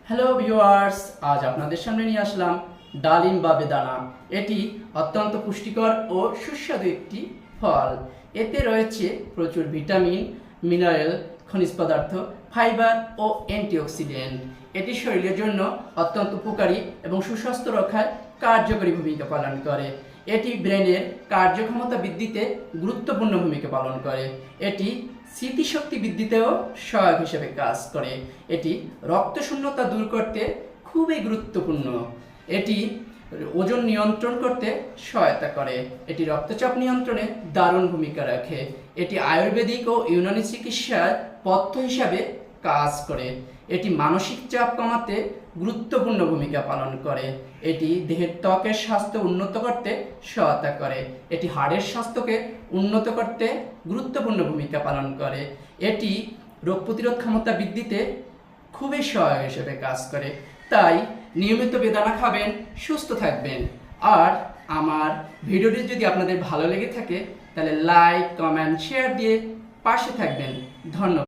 Hello viewers, আজ আপনাদের সামনে নিয়ে আসলাম ডালিম বা বেদানা। এটি অত্যন্ত পুষ্টিকর ও সুস্বাদু একটি ফল। এতে রয়েছে প্রচুর ভিটামিন, মিনারেল, খনিজ পদার্থ, ফাইবার ও অ্যান্টিঅক্সিডেন্ট। এটি শরীরের জন্য অত্যন্ত উপকারী এবং সুস্বাস্থ্য রক্ষায় কার্যকরী ভূমিকা পালন করে। এটি ব্রেনের কার্যক্ষমতা বৃদ্ধিতে গুরুত্বপূর্ণ ভূমিকা পালন করে। এটি স্মৃতিশক্তি বৃদ্ধিতেও সহায়ক হিসেবে কাজ করে। এটি রক্তশূন্যতা দূর করতে খুবই গুরুত্বপূর্ণ। এটি ওজন নিয়ন্ত্রণ করতে সহায়তা করে। এটি রক্তচাপ নিয়ন্ত্রণে দারুণ ভূমিকা রাখে। এটি আয়ুর্বেদিক ও ইউনানি চিকিৎসার পথ্য হিসাবে কাজ করে। এটি মানসিক চাপ কমাতে গুরুত্বপূর্ণ ভূমিকা পালন করে। এটি দেহের ত্বকের স্বাস্থ্য উন্নত করতে সহায়তা করে। এটি হাড়ের স্বাস্থ্যকে উন্নত করতে গুরুত্বপূর্ণ ভূমিকা পালন করে। এটি রোগ প্রতিরোধ ক্ষমতা বৃদ্ধিতে খুবই সহায়ক হিসেবে কাজ করে। তাই নিয়মিত বেদানা খাবেন, সুস্থ থাকবেন। আর আমার ভিডিওটি যদি আপনাদের ভালো লেগে থাকে তাহলে লাইক, কমেন্ট, শেয়ার দিয়ে পাশে থাকবেন। ধন্যবাদ।